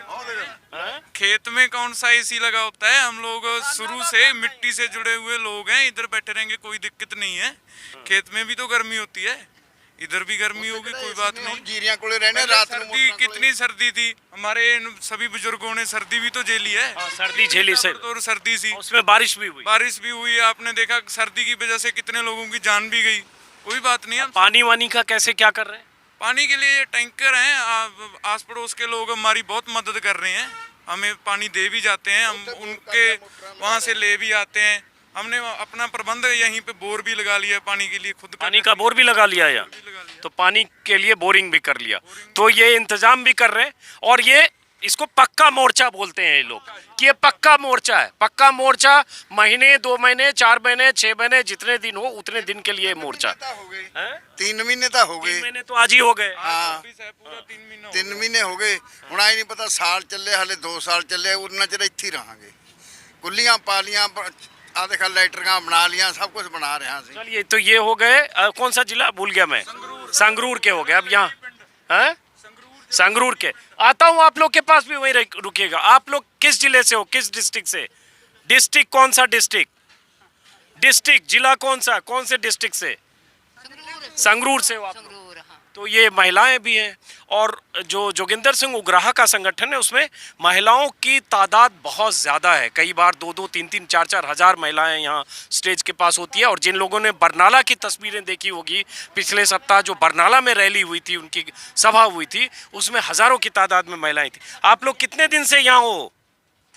[SPEAKER 5] ਆਹ ਦੇਖ
[SPEAKER 11] खेत में कौन सा एसी लगा होता है, हम लोग शुरू से मिट्टी से जुड़े हुए लोग हैं, इधर बैठे रहेंगे कोई दिक्कत नहीं है। खेत में भी तो गर्मी होती है, इधर भी गर्मी होगी, कोई बात नहीं।
[SPEAKER 5] ਜੀਰੀਆਂ ਕੋਲੇ ਰਹਿਣੇ
[SPEAKER 11] पहले
[SPEAKER 5] ਰਾਤ ਨੂੰ
[SPEAKER 11] सर्दी कितनी सर्दी थी, हमारे सभी बुजुर्गों ने सर्दी भी तो झेली है।
[SPEAKER 1] हाँ, सर्दी झेली से
[SPEAKER 11] और सर्दी सी,
[SPEAKER 1] उसमें बारिश भी हुई,
[SPEAKER 11] बारिश भी हुई, आपने देखा सर्दी की वजह से कितने लोगों की जान भी गई। कोई बात नहीं, हम
[SPEAKER 1] पानी वानी का कैसे क्या कर रहे हैं?
[SPEAKER 11] पानी के लिए टैंकर हैं, आस पड़ोस के लोग हमारी बहुत मदद कर रहे हैं, हमें पानी दे भी जाते हैं, हम उनके वहाँ से ले भी आते हैं। हमने अपना प्रबंध यहीं पे बोर भी लगा लिया पानी के लिए, खुद
[SPEAKER 1] पानी का बोर भी लगा लिया या तो पानी के लिए बोरिंग भी कर लिया, तो ये इंतजाम भी कर रहे हैं। और ये इसको पक्का मोर्चा बोलते हैं ये लोग कि ये पक्का मोर्चा है। पक्का मोर्चा महीने 2 महीने 4 महीने 6 महीने जितने दिन हो उतने दिन के लिए मोर्चा।
[SPEAKER 5] 3 ਮਹੀਨੇ ਤਾਂ ਹੋ
[SPEAKER 1] 3
[SPEAKER 5] ਗਏ।
[SPEAKER 1] महीने तो आज ही हो गए।
[SPEAKER 5] ਹਾਂ
[SPEAKER 11] पूरा 3 महीना
[SPEAKER 5] 3 ਮਹੀਨੇ ਹੋ ਗਏ। ਹੁਣ ਆਈ ਨਹੀਂ ਪਤਾ ਸਾਲ ਚੱਲੇ ਹਾਲੇ 2 ਸਾਲ ਚੱਲੇ, ਉਹਨਾਂ ਚਿਰ ਇੱਥੇ ਹੀ ਰਹਾਂਗੇ। ਕੁੱਲੀਆਂ ਪਾਲੀਆਂ ਆ ਦੇਖਾ ਲਾਈਟਰਾਂ ਬਣਾ ਲੀਆਂ, सब कुछ बना रहे हैं।
[SPEAKER 1] चलिए तो ये हो गए कौन सा जिला भूल गया मैं, संगरूर के हो गए। अब यहाँ हैं संगरूर के। आता हूँ आप लोग के पास भी वहीं रुकिएगा। आप लोग किस जिले से हो, किस डिस्ट्रिक्ट से? डिस्ट्रिक्ट कौन सा डिस्ट्रिक्ट? डिस्ट्रिक्ट जिला कौन सा, कौन से डिस्ट्रिक्ट से? संगरूर से हो आप लोग। तो ये महिलाएं भी हैं और जो जोगिंदर सिंह उग्राहा का संगठन है उसमें महिलाओं की तादाद बहुत ज़्यादा है। कई बार 2-2, 3-3, 4-4 हज़ार महिलाएं यहाँ स्टेज के पास होती है। और जिन लोगों ने बरनाला की तस्वीरें देखी होगी पिछले सप्ताह, जो बरनाला में रैली हुई थी, उनकी सभा हुई थी, उसमें हज़ारों की तादाद में महिलाएं थी। आप लोग कितने दिन से यहाँ हो?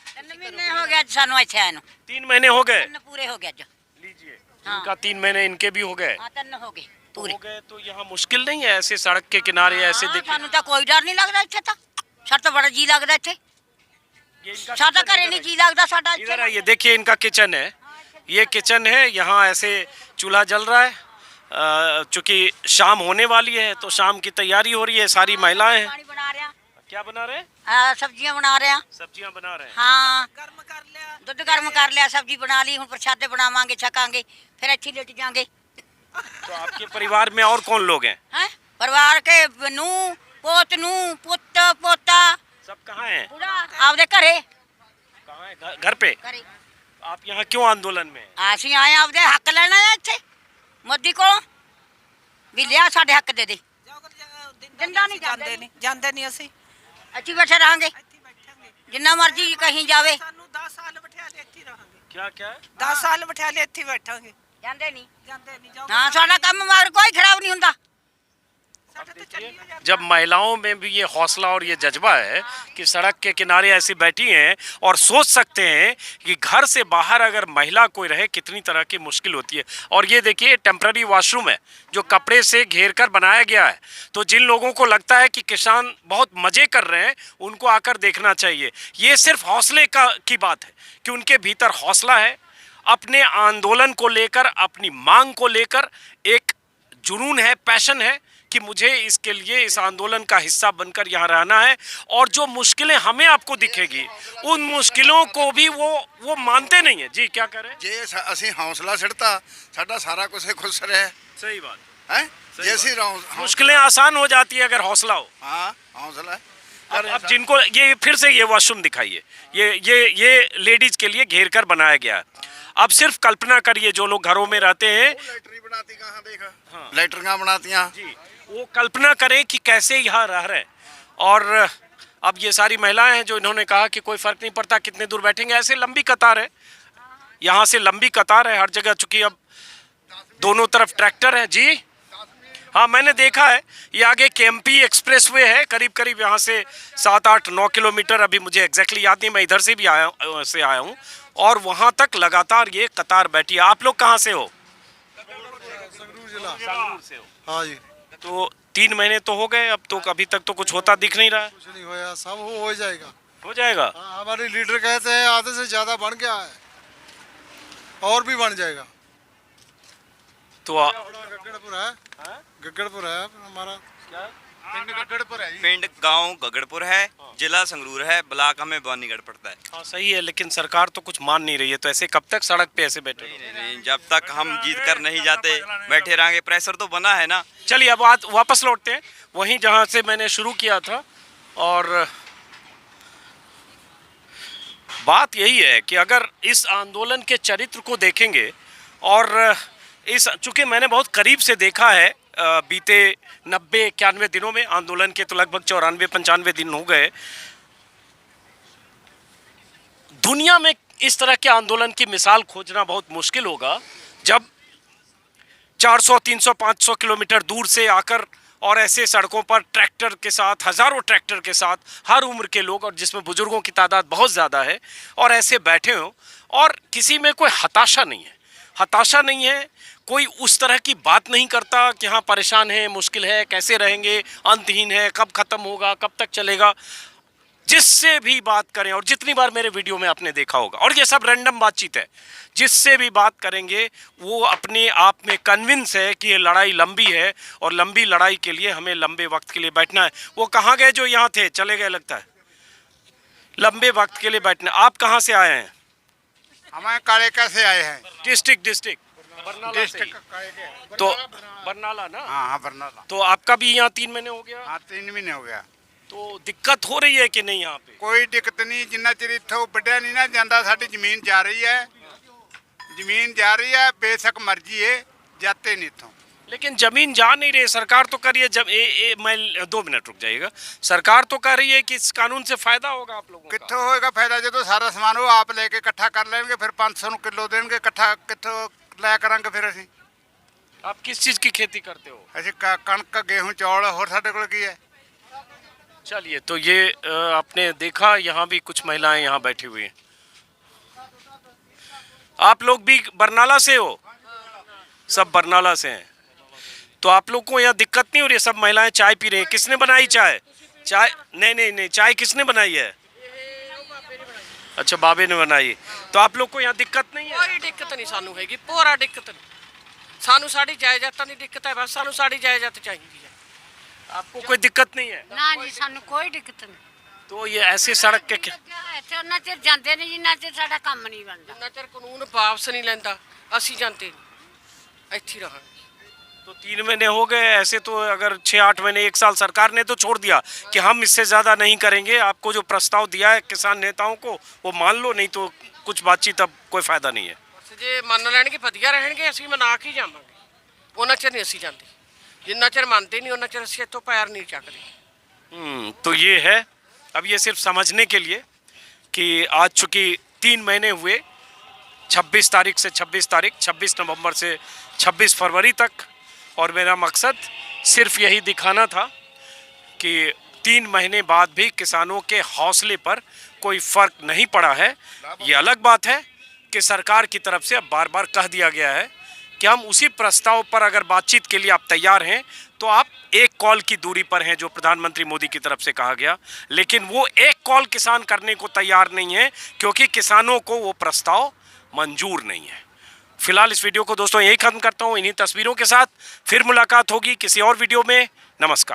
[SPEAKER 12] 3 महीने हो गया सानू ਇੱਥੇ ਆਏ ਨੂੰ।
[SPEAKER 1] 3 महीने हो गए।
[SPEAKER 12] पूरे हो गया जो।
[SPEAKER 1] लीजिए, इनका 3 महीने इनके भी हो गए।
[SPEAKER 12] हाँ 3 हो गए पूरे।
[SPEAKER 1] हो गए तो यहाँ मुश्किल नहीं है ऐसे सड़क के किनारे ऐसे देखिए।
[SPEAKER 12] ਸਾਨੂੰ ਤਾਂ ਕੋਈ ਡਰ ਨਹੀਂ ਲੱਗਦਾ ਇੱਥੇ ਤਾਂ। ਸਾਡਾ ਤਾਂ ਬੜਾ ਜੀ ਲੱਗਦਾ ਇੱਥੇ। ਸਾਡਾ ਘਰੇ ਨਹੀਂ ਜੀ ਲੱਗਦਾ ਸਾਡਾ ਇੱਥੇ।
[SPEAKER 1] इधर आइए, देखिए इनका किचन है, ये किचन है। यहाँ ऐसे चूल्हा जल रहा है, चूंकि शाम होने वाली है तो शाम की तैयारी हो रही है। सारी महिलाएं हैं।
[SPEAKER 12] ਪਾਣੀ ਬਣਾ ਰਿਆ।
[SPEAKER 1] क्या बना रहे हैं?
[SPEAKER 12] ਸਬਜ਼ੀਆਂ ਬਣਾ ਰਿਆ।
[SPEAKER 1] सब्जियां बना रहे हैं।
[SPEAKER 12] ਹਾਂ ਗਰਮ ਕਰ ਲਿਆ। ਦੁੱਧ ਗਰਮ ਕਰ ਲਿਆ, ਸਬਜ਼ੀ ਬਣਾ ਲਈ, ਹੁਣ ਪ੍ਰਸ਼ਾਦੇ ਬਣਾਵਾਂਗੇ, ਛਕਾਂਗੇ, ਫਿਰ ਇੱਥੇ ਲੇਟ ਜਾਾਂਗੇ।
[SPEAKER 1] तो आपके परिवार में और कौन लोग हैं?
[SPEAKER 12] हैं परिवार के नू पोत नू पुत पोता
[SPEAKER 1] सब कहाँ हैं?
[SPEAKER 12] पूरा आपदे घरे
[SPEAKER 1] कहाँ है? घर पे।
[SPEAKER 12] घरे।
[SPEAKER 1] आप यहाँ क्यों आंदोलन में हैं?
[SPEAKER 12] ਅਸੀਂ ਆਏ ਆਪਦੇ ਹੱਕ ਲੈਣਾ ਹੈ ਇੱਥੇ ਮੋਦੀ ਕੋਲੋਂ ਵੀ ਲਿਆ ਸਾਡੇ ਹੱਕ ਦੇ ਦੇ। ਦਿੰਦਾ ਨਹੀਂ
[SPEAKER 8] ਜਾਂਦੇ ਨਹੀਂ ਅਸੀਂ
[SPEAKER 12] ਇੱਥੇ ਬੈਠੇ ਰਹਾਂਗੇ ਜਿੰਨਾ ਮਰਜ਼ੀ ਕਹੀਂ ਜਾਵੇ।
[SPEAKER 8] ਸਾਨੂੰ 10 ਸਾਲ ਬਿਠਾ ਲੈ ਇੱਥੇ ਰਹਾਂਗੇ।
[SPEAKER 1] क्या क्या?
[SPEAKER 8] 10 ਸਾਲ ਬਿਠਾ ਲੈ ਇੱਥੇ ਬੈਠਾਂਗੇ।
[SPEAKER 12] ਜਾਂਦੇ ਨਹੀਂ ਹਾਂ ਸਾਡਾ ਕੰਮ ਮਗਰ ਕੋਈ ਖਰਾਬ ਨਹੀਂ ਹੁੰਦਾ
[SPEAKER 1] जब महिलाओं में भी ये हौसला और ये जज्बा है कि सड़क के किनारे ऐसी बैठी हैं और सोच सकते हैं कि घर से बाहर अगर महिला कोई रहे कितनी तरह की मुश्किल होती है। और ये देखिए टेम्पररी वॉशरूम है जो कपड़े से घेर कर बनाया गया है। तो जिन लोगों को लगता है कि किसान बहुत मज़े कर रहे हैं उनको आकर देखना चाहिए। ये सिर्फ हौसले की बात है कि उनके भीतर हौसला है, अपने आंदोलन को लेकर, अपनी मांग को लेकर एक जुनून है, पैशन है कि मुझे इसके लिए इस आंदोलन का हिस्सा बनकर यहाँ रहना है। और जो मुश्किलें हमें आपको दिखेगी उन मुश्किलों को भी वो मानते नहीं है। जी क्या करें?
[SPEAKER 13] जे ਅਸੀਂ ਹੌਸਲਾ ਛੱਡਤਾ ਸਾਡਾ ਸਾਰਾ ਕੁਝ ਖੁਸ਼ ਰਹੇ।
[SPEAKER 1] सही बात
[SPEAKER 13] है जे ਅਸੀਂ
[SPEAKER 1] मुश्किलें आसान हो जाती है अगर हौसला हो।
[SPEAKER 13] हाँ हौसला
[SPEAKER 1] अब जिनको ये फिर से ये वॉशरूम दिखाइए, ये लेडीज के लिए घेर कर बनाया गया है। अब सिर्फ कल्पना करिए जो लोग घरों में रहते हैं,
[SPEAKER 13] ਲੈਟਰੀ ਬਣਾਤੀ ਕਹਾਂ ਦੇਖ ਲੈਟਰੀਆਂ ਬਣਾਤੀਆਂ
[SPEAKER 1] जी वो कल्पना करें कि कैसे यहाँ रह रहे हैं। और अब ये सारी महिलाएं हैं जो इन्होंने कहा कि कोई फर्क नहीं पड़ता कितने दूर बैठेंगे, ऐसे लंबी कतार है, यहाँ से लंबी कतार है हर जगह। चूंकि अब दोनों तरफ ट्रैक्टर है। जी हाँ मैंने देखा है, ये आगे केएमपी एक्सप्रेसवे है, करीब करीब यहाँ से 7-8-9 किलोमीटर, अभी मुझे एग्जैक्टली याद नहीं, मैं इधर से भी आया हूँ और वहाँ तक लगातार ये कतार बैठी है। आप लोग कहाँ से हो? संगरूर से हो।
[SPEAKER 13] हाँ जी
[SPEAKER 1] तो 3 महीने तो हो गए, अब तो अभी तक तो कुछ होता दिख नहीं रहा है।
[SPEAKER 13] कुछ नहीं होया सब हो जाएगा
[SPEAKER 1] हो जाएगा।
[SPEAKER 13] हाँ, हमारे लीडर कहते हैं आधे से ज़्यादा बन गया है और भी बन जाएगा।
[SPEAKER 1] तो
[SPEAKER 13] गगड़पुर है गगड़पुर है हमारा पिंड गगड़पुर है
[SPEAKER 9] पिंड गांव गगड़पुर है, जिला संगरूर है, ब्लॉक हमें भवानीगढ़ पड़ता है।
[SPEAKER 1] हाँ सही है, लेकिन सरकार तो कुछ मान नहीं रही है। तो ऐसे कब तक सड़क पे ऐसे बैठे?
[SPEAKER 9] नहीं, जब तक हम जीत कर नहीं जाते बैठे रहेंगे। प्रेशर तो बना है ना।
[SPEAKER 1] चलिए अब वापस लौटते हैं वहीं जहाँ से मैंने शुरू किया था। और बात यही है कि अगर इस आंदोलन के चरित्र को देखेंगे और चूँकि मैंने बहुत करीब से देखा है बीते 90-91 दिनों में, आंदोलन के तो लगभग 94-95 दिन हो गए। दुनिया में इस तरह के आंदोलन की मिसाल खोजना बहुत मुश्किल होगा जब 400, 300, 500 किलोमीटर दूर से आकर और ऐसे सड़कों पर ट्रैक्टर के साथ, हज़ारों ट्रैक्टर के साथ, हर उम्र के लोग और जिसमें बुजुर्गों की तादाद बहुत ज़्यादा है, और ऐसे बैठे हों और किसी में कोई हताशा नहीं है। हताशा नहीं है, कोई उस तरह की बात नहीं करता कि हाँ परेशान है, मुश्किल है, कैसे रहेंगे, अंतहीन है, कब ख़त्म होगा, कब तक चलेगा। जिससे भी बात करें, और जितनी बार मेरे वीडियो में आपने देखा होगा, और ये सब रैंडम बातचीत है, जिससे भी बात करेंगे वो अपने आप में कन्विंस है कि ये लड़ाई लंबी है और लंबी लड़ाई के लिए हमें लंबे वक्त के लिए बैठना है। वो कहाँ गए जो यहाँ थे? चले गए लगता है। लंबे वक्त के लिए बैठना। आप कहाँ से आए हैं?
[SPEAKER 13] हमारे कालेका से आए हैं।
[SPEAKER 1] डिस्ट्रिक्ट बरनाला से ही। तो बरनाला ना?
[SPEAKER 13] हाँ बरनाला।
[SPEAKER 1] तो आपका भी यहाँ 3 महीने हो गया?
[SPEAKER 13] हाँ 3 महीने हो गया।
[SPEAKER 1] तो दिक्कत हो रही है कि नहीं यहाँ पे?
[SPEAKER 13] कोई दिक्कत नहीं, जिन्ना चिर इत्थों ਵੱਢਿਆ नहीं ना ਜਾਂਦਾ साडी ਜ਼ਮੀਨ जा रही है, ਜ਼ਮੀਨ जा रही है, बेशक मर्जी है, जाते नहीं इत्थों।
[SPEAKER 1] लेकिन जमीन जा नहीं रही, सरकार तो कर रही है। जब मैं 2 मिनट रुक जाइएगा। सरकार तो कह रही है कि इस कानून से फायदा होगा आप लोगों को।
[SPEAKER 13] कित्थों होएगा फायदा जो सारा सामान वो आप लेके इकट्ठा कर लेंगे, फिर 500 ਨੂੰ किलो देंगे, इकट्ठा कित्थों लाया करांगे फिर ਅਸੀਂ।
[SPEAKER 1] आप किस चीज़ की खेती करते हो?
[SPEAKER 13] ਅਸੀਂ कणक गेहूं चौल होर साडे कोल की है।
[SPEAKER 1] चलिए, तो ये आपने देखा यहाँ भी कुछ महिलाएं यहाँ बैठी हुई हैं। आप लोग भी बरनाला से हो? सब बरनाला से हैं। तो आप लोग को यहाँ दिक्कत नहीं हो रही है? सब महिलाएं चाय पी रही हैं। किसने बनाई चाय? चाय नहीं, चाय किसने बनाई है? अच्छा, बाबे ने बनाई। तो आप लोग को यहाँ दिक्कत नहीं है?
[SPEAKER 4] कोई दिक्कत नहीं सानू हैगी, पूरा दिक्कत नहीं। सानू साड़ी जायदाद नहीं दिक्कत है, बस सानू साड़ी जायदाद चाहिए है।
[SPEAKER 1] आपको कोई दिक्कत नहीं है?
[SPEAKER 12] ਨਾ ਜੀ ਸਾਨੂੰ ਕੋਈ ਦਿੱਕਤ ਨਹੀਂ
[SPEAKER 1] तो ये ऐसे सड़क के
[SPEAKER 12] ਇੱਥੇ ਉਹਨਾਂ ਚਿਰ ਜਾਂਦੇ ਨਹੀਂ ਜਿੰਨਾ ਚਿਰ ਸਾਡਾ ਕੰਮ ਨਹੀਂ ਬਣਦਾ
[SPEAKER 4] ਜਿੰਨਾ ਚਿਰ ਕਾਨੂੰਨ ਵਾਪਸ ਨਹੀਂ ਲੈਂਦਾ ਅਸੀਂ ਜਾਂਦੇ ਨਹੀਂ, ਇੱਥੇ ਰਹਾਂਗੇ।
[SPEAKER 1] तो 3 महीने हो गए ऐसे। तो अगर 6-8 महीने 1 साल सरकार ने तो छोड़ दिया कि हम इससे ज़्यादा नहीं करेंगे, आपको जो प्रस्ताव दिया है किसान नेताओं को वो मान लो, नहीं तो कुछ बातचीत अब कोई फ़ायदा नहीं है।
[SPEAKER 4] ਬਸ ਜੇ ਮੰਨ ਲੈਣਗੇ ਵਧੀਆ ਰਹਿਣਗੇ, ਅਸੀਂ ਮਨਾ ਕੇ ਜਾਵਾਂਗੇ। ਉਹਨਾਂ ਚਿਰ ਨਹੀਂ ਅਸੀਂ ਜਾਂਦੇ, ਜਿੰਨਾ ਚਿਰ ਮੰਨਦੇ ਨਹੀਂ ਉਹਨਾਂ ਚਿਰ ਅਸੀਂ ਇੱਥੋਂ ਪੈਰ ਨਹੀਂ ਚੱਕਦੇ।
[SPEAKER 1] तो ये है। अब ये सिर्फ समझने के लिए कि आज चूँकि 3 महीने हुए 26 तारीख से 26 तारीख, 26 नवंबर से 26 फरवरी तक। और मेरा मकसद सिर्फ यही दिखाना था कि 3 महीने बाद भी किसानों के हौसले पर कोई फर्क नहीं पड़ा है। ये अलग बात है कि सरकार की तरफ से अब बार बार कह दिया गया है कि हम उसी प्रस्ताव पर अगर बातचीत के लिए आप तैयार हैं तो आप एक कॉल की दूरी पर हैं, जो प्रधानमंत्री मोदी की तरफ से कहा गया। लेकिन वो एक कॉल किसान करने को तैयार नहीं है क्योंकि किसानों को वो प्रस्ताव मंजूर नहीं है। फिलहाल इस वीडियो को दोस्तों यही खत्म करता हूँ इन्हीं तस्वीरों के साथ। फिर मुलाकात होगी किसी और वीडियो में। नमस्कार।